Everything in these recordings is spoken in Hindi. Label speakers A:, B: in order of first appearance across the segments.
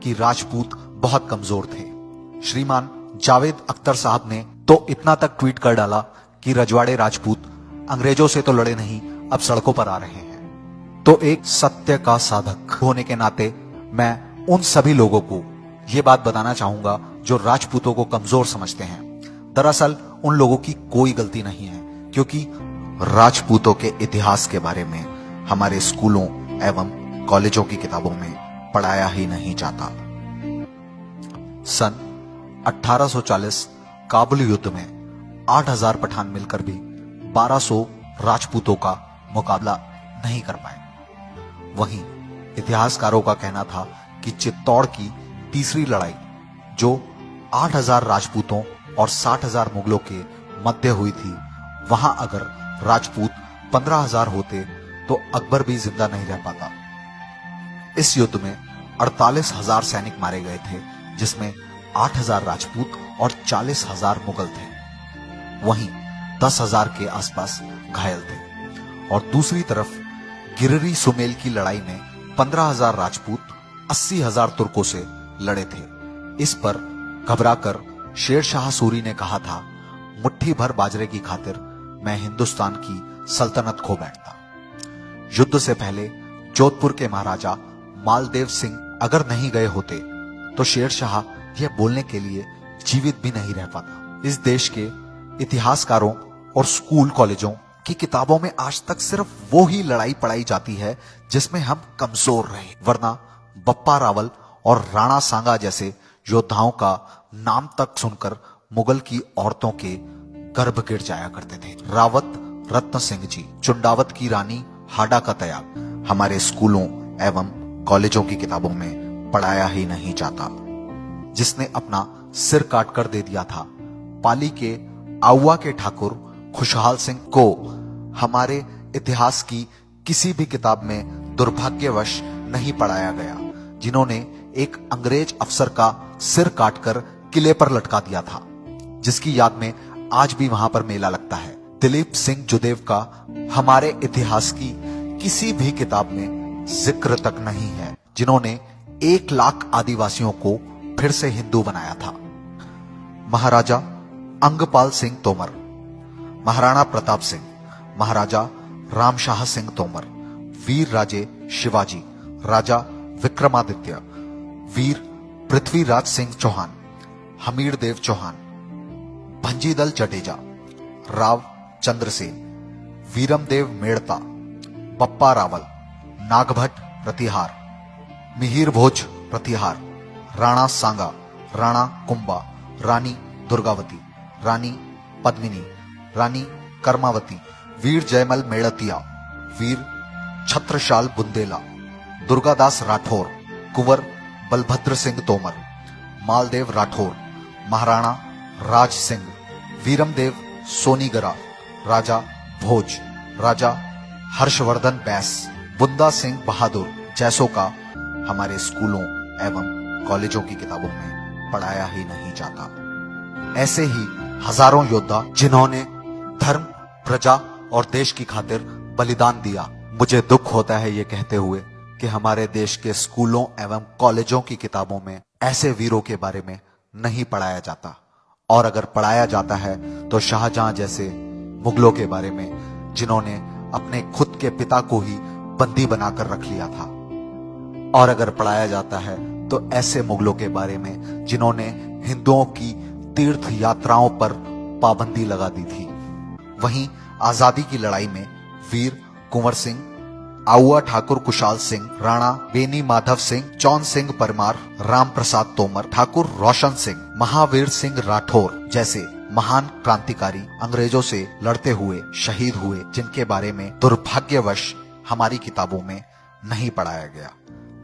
A: कि राजपूत बहुत कमजोर थे। श्रीमान जावेद अख्तर साहब ने तो इतना तक ट्वीट कर डाला कि रजवाड़े राजपूत अंग्रेजों से तो लड़े नहीं, अब सड़कों पर आ रहे हैं। तो एक सत्य का साधक होने के नाते मैं उन सभी लोगों को यह बात बताना चाहूंगा जो राजपूतों को कमजोर समझते हैं। दरअसल उन लोगों की कोई गलती नहीं है, क्योंकि राजपूतों के इतिहास के बारे में हमारे स्कूलों एवं कॉलेजों की किताबों में पढ़ाया ही नहीं जाता। सन 1840 काबुल युद्ध में 8000 पठान मिलकर भी 1200 राजपूतों का मुकाबला नहीं कर पाए। वहीं इतिहासकारों का कहना था कि चित्तौड़ की तीसरी लड़ाई जो 8000 राजपूतों और 60,000 मुगलों के मध्य हुई थी, वहां अगर राजपूत 15,000 होते तो अकबर भी जिंदा नहीं रह पाता। इस युद्ध में 48,000 सैनिक मारे गए थे, जिसमें 8,000 राजपूत और 40,000 मुगल थे। वहीं 10,000 के आसपास घायल थे। और दूसरी तरफ गिरिरी सुमेल की लड़ाई में 15,000 राजपूत 80,000 तुर्कों से लड़े थे। इस पर घबराकर शेर शाह सूरी ने कहा था, मुट्ठी भर बाजरे की खातिर मैं हिंदुस्तान की सल्तनत खो बैठता। युद्ध से पहले जोधपुर के महाराजा मालदेव सिंह अगर नहीं गए होते तो शेर शाह यह बोलने के लिए जीवित भी नहीं रह पाता। इस देश के इतिहासकारों और स्कूल कॉलेजों की किताबों में आज तक सिर्फ वो ही लड़ाई पढ़ाई जाती है जिसमें हम कमजोर रहे, वरना बप्पा रावल और राणा सांगा जैसे योद्धाओं का नाम तक सुनकर मुगल की औरतों के गर्भ गिर जाया करते थे। रावत रत्न सिंह जी, चुंडावत की रानी हाडा का त्याग हमारे स्कूलों एवं कॉलेजों की किताबों में पढ़ाया ही नहीं जाता। जिसने अपना सिर काटकर दे दिया था, पाली के आउवा के ठाकुर खुशहाल सिंह को हमारे इतिहास की किसी भी किताब में दुर्भाग्यवश नहीं पढ़ाया गया। जिन्होंने एक अंग्रेज अफसर का सिर काटकर किले पर लटका दिया था, जिसकी याद में आज भी वहां पर मेला लगता है। दिलीप सिंह जुदेव का हमारे इतिहास की किसी भी किताब में जिक्र तक नहीं है, जिन्होंने 1 लाख आदिवासियों को फिर से हिंदू बनाया था। महाराजा अंगपाल सिंह तोमर, महाराणा प्रताप सिंह, महाराजा रामशाह सिंह तोमर, वीर राजे शिवाजी, राजा विक्रमादित्य, वीर पृथ्वीराज सिंह चौहान, हमीर देव चौहान, भंजीदल जडेजा, राव चंद्रसेन, वीरमदेव मेड़ता, बप्पा रावल, नागभट्ट प्रतिहार, मिहिर भोज प्रतिहार, राणा सांगा, राणा कुंभा, रानी दुर्गावती, रानी पद्मिनी, रानी कर्मावती, वीर जयमल मेड़तिया, वीर छत्रशाल बुंदेला, दुर्गादास राठौर, कुंवर बलभद्र सिंह तोमर, मालदेव राठौर, महाराणा राज सिंह, वीरमदेव सोनीगरा, राजा भोज, राजा हर्षवर्धन बैस, बुंदा सिंह बहादुर जैसों का हमारे स्कूलों एवं कॉलेजों की किताबों में पढ़ाया ही नहीं जाता। ऐसे ही हजारों योद्धा जिन्होंने धर्म, प्रजा और देश की खातिर बलिदान दिया। मुझे दुख होता है ये कहते हुए कि हमारे देश के स्कूलों एवं कॉलेजों की किताबों में ऐसे वीरों के बारे में नहीं पढ़ाया जाता, और अगर पढ़ाया जाता है तो शाहजहां जैसे मुगलों के बारे में जिन्होंने अपने खुद के पिता को ही बंदी बनाकर रख लिया था। और अगर पढ़ाया जाता है तो ऐसे मुगलों के बारे में जिन्होंने हिंदुओं की तीर्थ यात्राओं पर पाबंदी लगा दी थी। वहीं आजादी की लड़ाई में वीर कुंवर सिंह, आउआ ठाकुर कुशाल सिंह, राणा बेनी माधव सिंह, चौन सिंह परमार, राम प्रसाद तोमर, ठाकुर रोशन सिंह, महावीर सिंह राठौर जैसे महान क्रांतिकारी अंग्रेजों से लड़ते हुए शहीद हुए, जिनके बारे में दुर्भाग्यवश हमारी किताबों में नहीं पढ़ाया गया।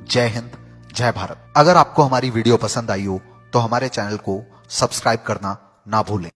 A: जय हिंद, जय भारत। अगर आपको हमारी वीडियो पसंद आई हो तो हमारे चैनल को सब्सक्राइब करना ना भूलें।